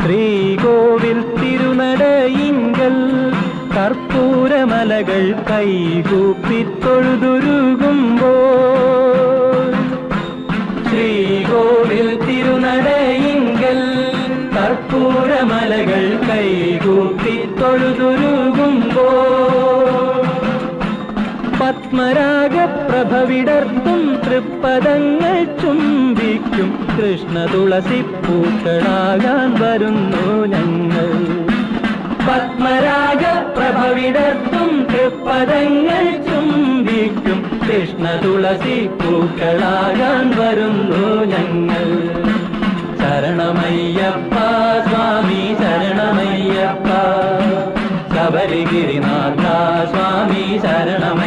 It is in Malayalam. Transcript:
ശ്രീകോവിൽ തിരുനടയിങ്കൽ കർപ്പൂരമലകൾ കൈകൂപ്പി തൊഴുതുരുകുമ്പോൾ ശ്രീകോവിൽ തിരുനടയിങ്കൽ കർപ്പൂരമലകൾ കൈകൂപ്പി തൊഴുതുരുകുമ്പോൾ പത്മരാഗപ്രഭവിടർത്തും തൃപ്പദങ്ങൾ ചുംബിക്കും കൃഷ്ണ തുളസി പൂക്കളാകാൻ വരുന്നു ഞങ്ങൾ. പത്മരാഗപ്രഭവിടർത്തും തൃപ്പദങ്ങൾ ചുംബിക്കും കൃഷ്ണ തുളസി പൂക്കളാകാൻ വരുന്നു ഞങ്ങൾ. ശരണമയ്യപ്പ സ്വാമി ശരണമയ്യപ്പ, ശബരിഗിരിനാഥ സ്വാമി ശരണമയ്യപ്പ.